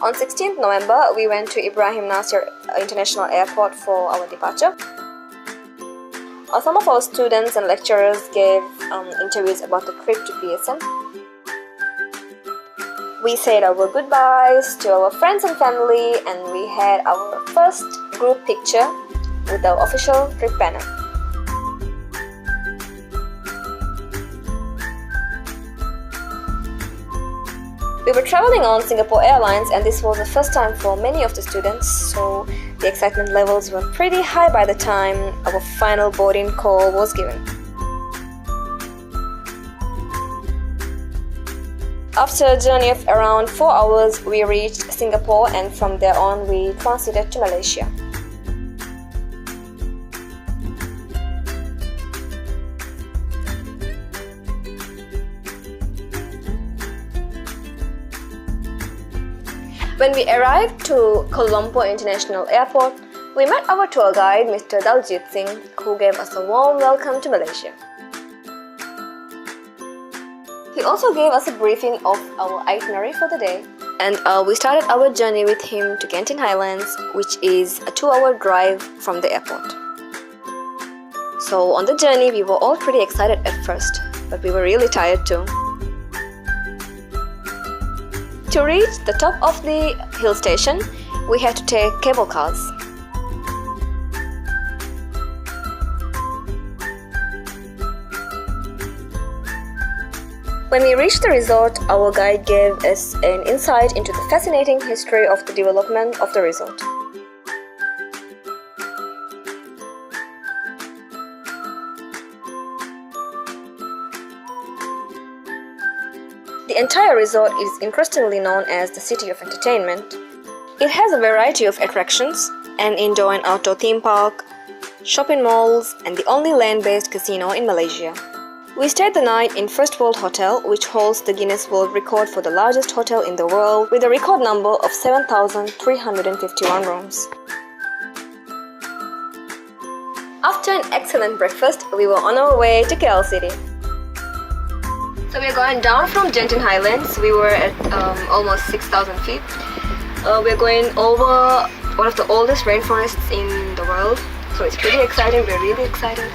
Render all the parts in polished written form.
On 16th November, we went to Ibrahim Nasir International Airport for our departure. Some of our students and lecturers gave interviews about the trip to PSM. We said our goodbyes to our friends and family, and we had our first group picture with our official trip banner. We were traveling on Singapore Airlines, and this was the first time for many of the students, so the excitement levels were pretty high by the time our final boarding call was given. After a journey of around 4 hours, we reached Singapore, and from there on we transited to Malaysia. When we arrived to Kuala Lumpur International Airport, we met our tour guide, Mr. Daljit Singh, who gave us a warm welcome to Malaysia. He also gave us a briefing of our itinerary for the day, and we started our journey with him to Genting Highlands, which is a 2-hour drive from the airport. So on the journey, we were all pretty excited at first, but we were really tired too. To reach the top of the hill station, we had to take cable cars. When we reached the resort, our guide gave us an insight into the fascinating history of the development of the resort. The entire resort is interestingly known as the City of Entertainment. It has a variety of attractions, an indoor and outdoor theme park, shopping malls, and the only land-based casino in Malaysia. We stayed the night in First World Hotel, which holds the Guinness World Record for the largest hotel in the world, with a record number of 7,351 rooms. After an excellent breakfast, we were on our way to KL City. So we are going down from Genting Highlands. We were at almost 6,000 feet. We're going over one of the oldest rainforests in the world. So it's pretty exciting. We're really excited.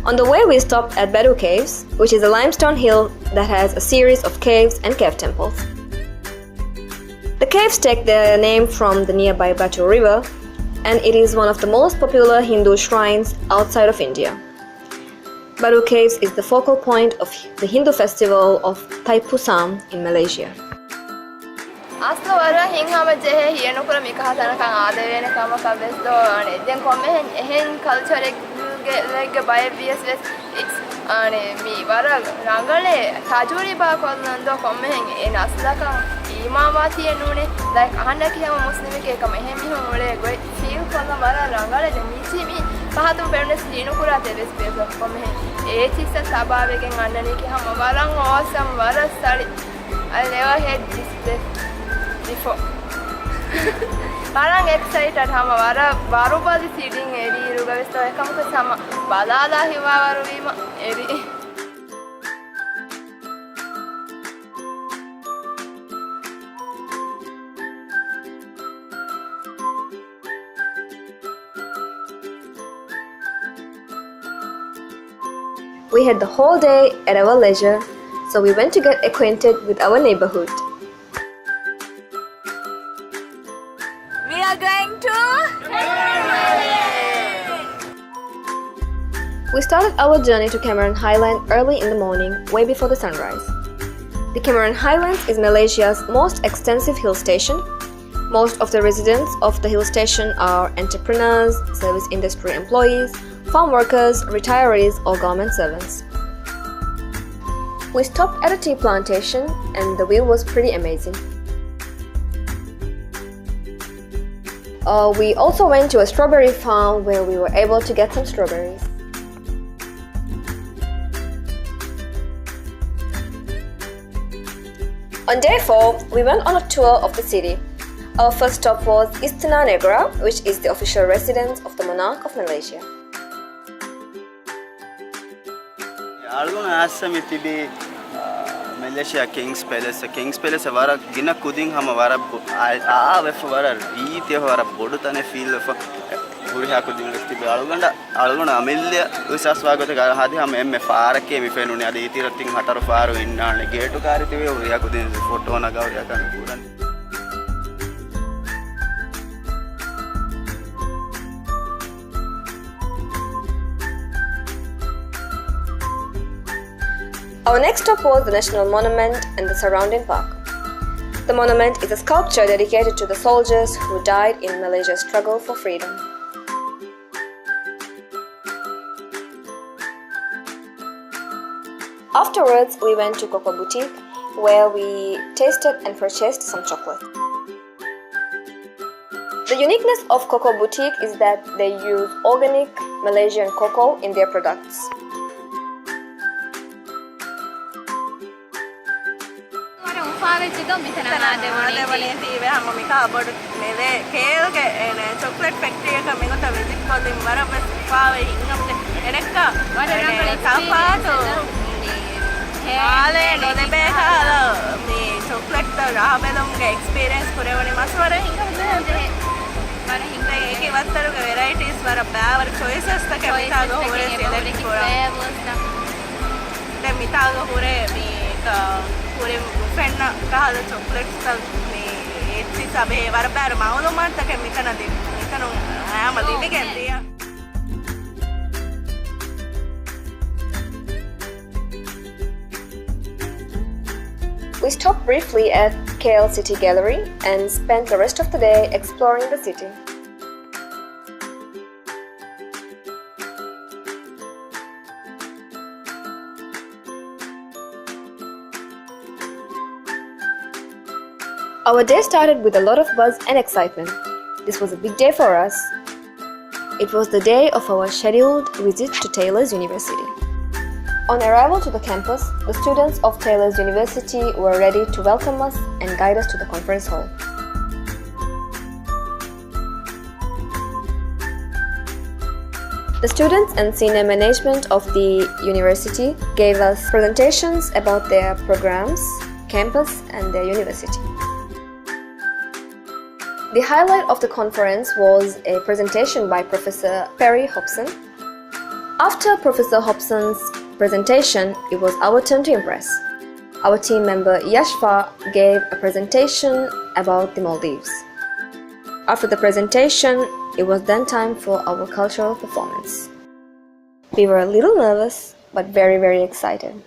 On the way, we stopped at Batu Caves, which is a limestone hill that has a series of caves and cave temples. The caves take their name from the nearby Batu River, and it is one of the most popular Hindu shrines outside of India. Batu Caves is the focal point of the Hindu festival of Thaipusam in Malaysia. අස්තවර හිංහම ජෙහෙ හියනකුර මිකහතනකං ආදවේන කම කබෙස්දෝ අනේ දැන් කොම්මෙන් එහෙන් culture එක බය වියස් වෙස් it's අනේ මි වර රංගලේ සාජෝරි බා කොන්නන්දෝ කොම්මෙන් ඒ නස්ලකං ඊමාවා තියෙනුනේ like අහන්න කියම මුස්ලිම් එකම එහෙම මිහුන් වලේ ගොයි ෆීල් කොන්න වර රංගලේ මිචි මි පහතුම් පෙරනස් දිනුකුරා දෙවස් බේස කොම්මෙන් ඒ චිස්ස සබාවෙගෙන් අන්නනේ කියම වරන් ඕසම් වර සරි I never had this before. Parang excited hama wara barubadi seating eri rugavisto ekamuka sama balala hiwa waruvima eri. We had the whole day at our leisure, so we went to get acquainted with our neighborhood. We are going to We started our journey to Cameron Highland early in the morning, way before the sunrise. The Cameron Highlands is Malaysia's most extensive hill station. Most of the residents of the hill station are entrepreneurs, service industry employees, farm workers, retirees, or government servants. We stopped at a tea plantation and the view was pretty amazing. We also went to a strawberry farm where we were able to get some strawberries. On day 4, we went on a tour of the city. Our first stop was Istana Negara, which is the official residence of the monarch of Malaysia. Malaysia King's Palace. King's Palace vara gina kuding hama vara vara ite vara bodu tane feel of puri ha kuding lesti aluganda amilya usas wagota gar hadi hama emme farake mi fenuni adi itiratin hataru faru innane gate karitiwe uri ha kuding photo na gawriya kan puran. Our next stop was the National Monument and the surrounding park. The monument is a sculpture dedicated to the soldiers who died in Malaysia's struggle for freedom. Afterwards, we went to Coco Boutique, where we tasted and purchased some chocolate. The uniqueness of Coco Boutique is that they use organic Malaysian cocoa in their products. chocolate factory එක මේකට visit කරලා වරපස් පාවේ ඉන්නම්ද එනක සාපාතෝ ආලේ නොදෙබේ කාලා මේ chocolate රාබෙලුම්ගේ experience කරවනේ මස්වර හින්ගමද මර හින්දා ඒකේ වත්තරුක varieties වර බෑවර choices තක මිතාග හොරේ select කරා දැන් මිතාග හොරේ මේක හොරේ ෆෙන්න කාලා chocolates තල් sabe vara bär maulumaan take mikana ama divigendia. We stopped briefly at KL City Gallery and spent the rest of the day exploring the city. Our day started with a lot of buzz and excitement. This was a big day for us. It was the day of our scheduled visit to Taylor's University. On arrival to the campus, the students of Taylor's University were ready to welcome us and guide us to the conference hall. The students and senior management of the university gave us presentations about their programs, campus, and their university. The highlight of the conference was a presentation by Professor Perry Hobson. After Professor Hobson's presentation, it was our turn to impress. Our team member Yashfa gave a presentation about the Maldives. After the presentation, it was then time for our cultural performance. We were a little nervous, but very, very excited.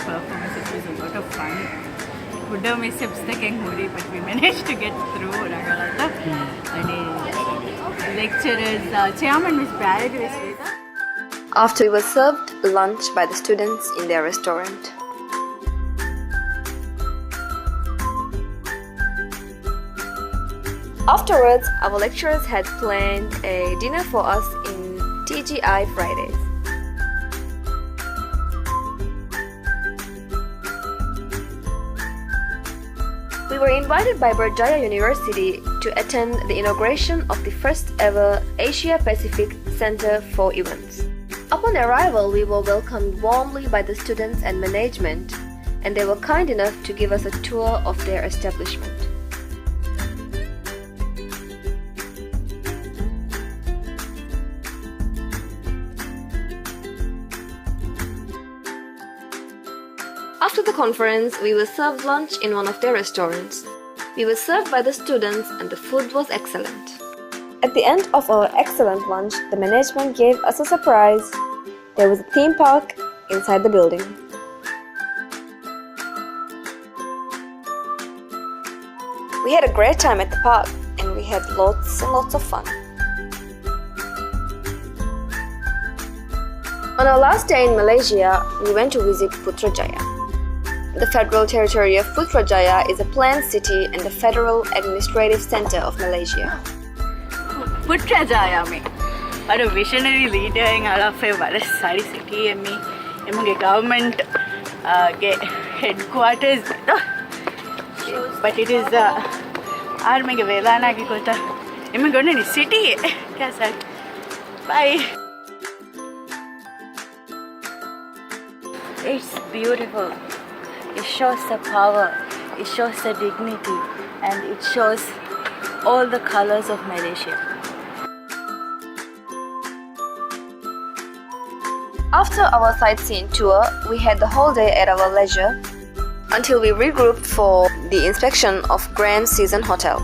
Performance was a lot of fun. Kuda me steps taking hurry, but we managed to get through. Lecturers, chairman was bad. After we were served lunch by the students in their restaurant. Afterwards, our lecturers had planned a dinner for us in TGI Fridays. We were invited by Berjaya University to attend the inauguration of the first ever Asia Pacific Center for Events. Upon arrival, we were welcomed warmly by the students and management, and they were kind enough to give us a tour of their establishment. After the conference, we were served lunch in one of their restaurants. We were served by the students and the food was excellent. At the end of our excellent lunch, the management gave us a surprise. There was a theme park inside the building. We had a great time at the park and we had lots and lots of fun. On our last day in Malaysia, we went to visit Putrajaya. The Federal Territory of Putrajaya is a planned city and the federal administrative center of Malaysia. Putrajaya में अरे visionary leader हैं आला फिर वाले सारी city है में इमंगे government के headquarters but it is आर में के वेलाना की कोटा इमंगे उन्हें नहीं city है क्या sir bye. It's beautiful. It shows the power, it shows the dignity, and it shows all the colors of Malaysia. After our sightseeing tour, we had the whole day at our leisure until we regrouped for the inspection of Grand Season Hotel.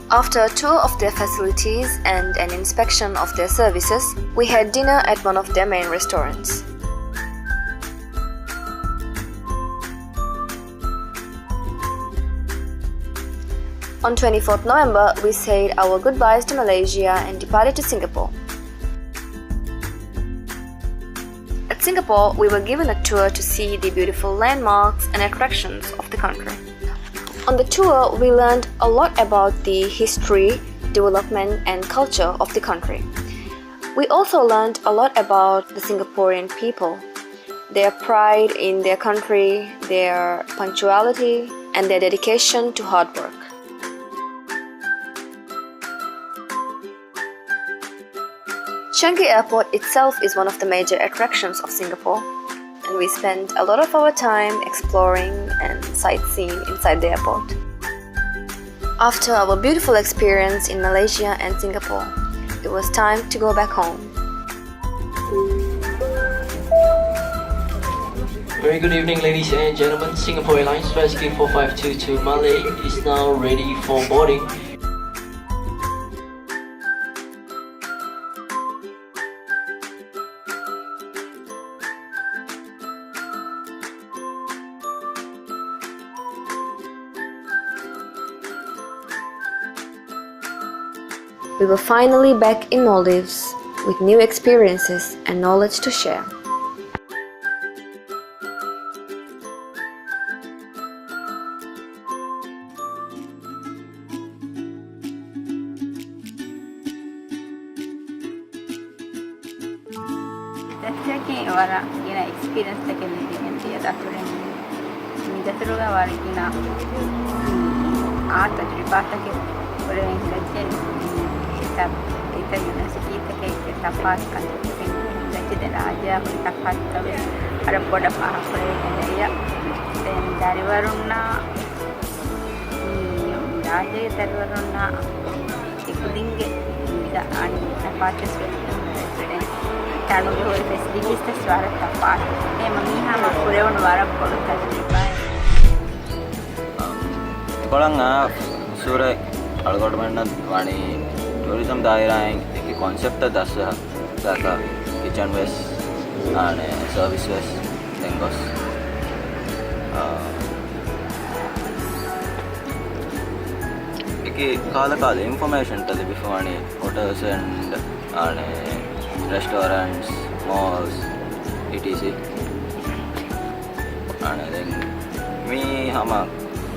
After a tour of their facilities and an inspection of their services, we had dinner at one of their main restaurants. On 24th November, we said our goodbyes to Malaysia and departed to Singapore. At Singapore, we were given a tour to see the beautiful landmarks and attractions of the country. On the tour, we learned a lot about the history, development and culture of the country. We also learned a lot about the Singaporean people, their pride in their country, their punctuality and their dedication to hard work. Changi Airport itself is one of the major attractions of Singapore, and we spent a lot of our time exploring and sightseeing inside the airport. After our beautiful experience in Malaysia and Singapore, it was time to go back home. Very good evening, ladies and gentlemen. Singapore Airlines Flight 4522 to Malay is now ready for boarding. We were finally back in Maldives with new experiences and knowledge to share. Checking wala kina experience take meeting dia dature ni daturuga wala kina art tajriba take ore ngajen kita university take kita pass kan ngajen dan aja kita pass tahu ada poda apa ya dan dari waruna aja dari waruna ikudinge tidak ani pass Kalau boleh facilities tu suara tepat. Mamiha makure on warak kalau tajriba. Kalau sure algorithm wani tourism daerah yang konsep tu dasar kata kitchen waste ane service waste tengos. Iki kala information tadi before wani hotels and ane restaurants, malls, etc. And then me hama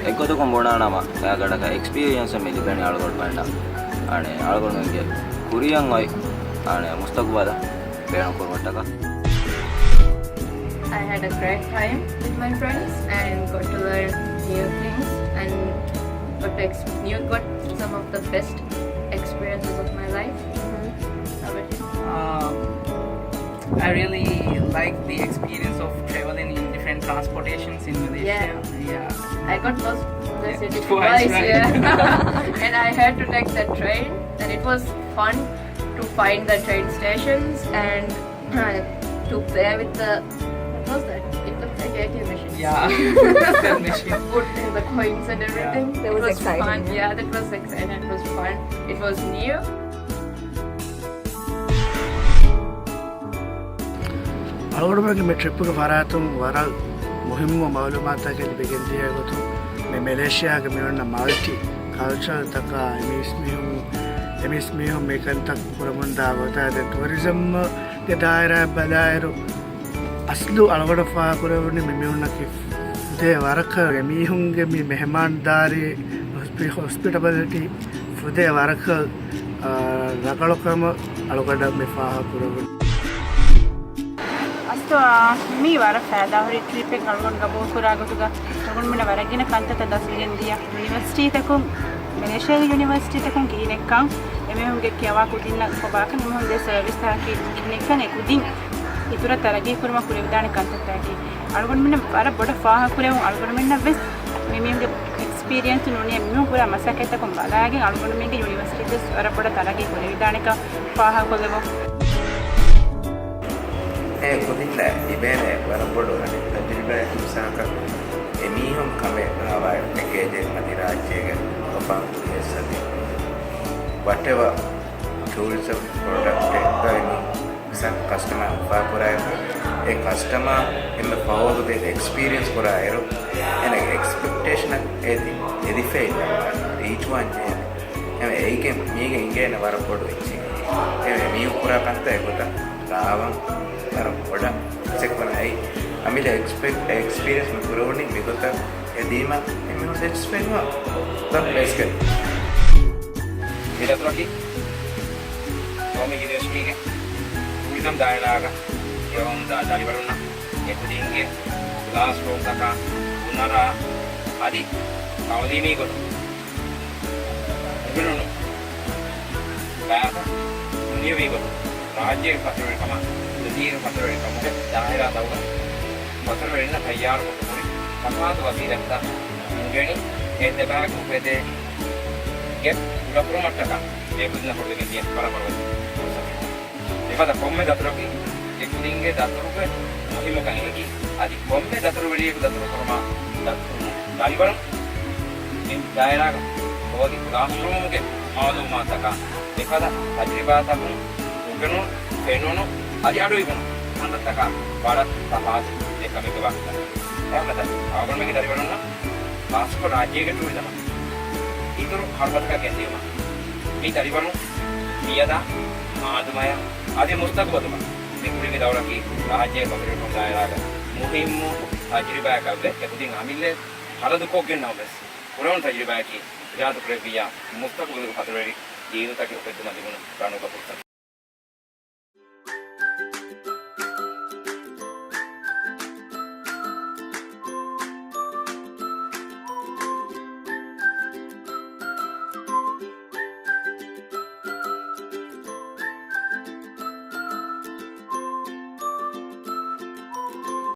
එකතු කොම්බෝනා නම එයාගඩක experience මිලිබෙන Alagoda Banda අනේ අලගොඩ නගේ කුරියන් ඔයි අනේ මුස්තකුබද බේන කොරවට්ටක I had a great time with my friends and got to learn new things and got some of the best experiences of my life. How about you? I really like the experience of traveling in different transportations in Malaysia. I got lost in the city Twice, right? yeah. And I had to take the train, and it was fun to find the train stations and to play with the what was that? It looked like ATM machines. Yeah, that machine. Put in the coins and everything. That was exciting, fun. yeah. Yeah, that was exciting. It was fun. It was new. අලුගොඩ මේ trip එක ෆරාතුම් වරල් මුහිම්ම මාලුමාතක ලිබෙගෙන්දිය ගොතු මේ මැලේසියාගේ මෙවන්න multi culture තක එමිස්මිහුම් මේකන්තක් පුරමුන්දා ගොතා ද ටුරිසම් ගේ දායරා බදායරු අස්ලු අලුගොඩ far පුරවුනි මෙමුන්නකි දේ වරක එමිහුම්ගේ මේ මෙහමාන්දාරි හොස්පිටබිලිටි ෆුදේ වරක රකලකම අලුගොඩ මේ far පුරවුනි मी वार फायदा हो trip कलगोन गबो कुरागुगा तगुन मिना वरगिन कंतत दसलियन दिया यूनिवर्सिटी तक मलेशिया यूनिवर्सिटी तक कीनेक्का एमे हुगे क्यावा कुदिन कोबाक निमो दे सर्विस ताकि नेकने कुदिन इतुरा तरगी कुरमा कुरे विदान कंतत ताकि अलगोन मिना वार बड फाहा कुरे अलगोन मिना वेस मेमे हुगे एक्सपीरियंस नुने मिमो पूरा मसकेत को बालागे अलगोन मिगे यूनिवर्सिटी दे वार बड तरगी कुरे विदान का फाहा को देबो कुदिल्ला इबेने वरपडो अने तजुर्बे तुसाक एमीहम कमे रावा टेकेजे मदिराजेगे अपां येसदि whatever tourism product ekani some customer offer koraya e customer in the power of the experience koraya and expectation edi fail each one eme eike mege ingene warapodu echi eme mi pura kanta ekota rawan වඩා සෙක්වනයි අමිල experience මුරෝනි මිගත එදීම එමිනු එක්ස්පෙන්වා තම ලෙස්කේ ඉලක්ට්‍රොනික කොමිගිදස් මීගේ උිනම් දායලාග යොම් දාලි වරුණා එකුදින්ගේ class room තක උනරා আদি කවදීමී කොට ඉබුණු බාක නියවි කොට රාජ්‍ය පතරේ කම දීර්ඝ පතරේ කම දායලා තවුන පතර වෙන්න තයාර කොට පොරි සමාත වසීලක්ත ඉංගෙනි ඒ දෙබාක උපදේ ගෙප් උලපුර මට්ටක මේ බුදුන පොඩේ කියන පරපරව ඒකද කොම්මේ දතරකි එක්දින්ගේ දතරුක මොහිමකණේකි আদি කොම්මේ දතරු වෙලියක දතරු කරමා දතරු දාලිවර ඉන් දායලා බෝදි ක්ලාස් රූම්ගේ ආලුමාතක ඒකද අජිබාතම උගනු පෙනොනු අද අඩුයි වුණා අන්නතක බාරත් සමාජ දෙකම එකවක් එහෙමද ආගමනගේ දරිවරන්න මාස්කෝ රාජ්‍යයකට උදම ඊතර හර්බත්ක ගැදීම මේ දරිවරණ මියදා ආදමය ආදී මුස්තකබතුම මේ කුලිගේ දවරකි රාජ්‍යයේ පරිවර්තන දායරාග මුහිම්ම අජිරිබාකවද එකුදින් අමිල්ලේ හරදුකෝගෙන් නවස් පුරවන් තජිරිබාකි ජාත ප්‍රේවියා මුස්තකබතුම හතරේ ජීවිතක උපෙද්දම දිනුන ප්‍රාණෝපපුත්ත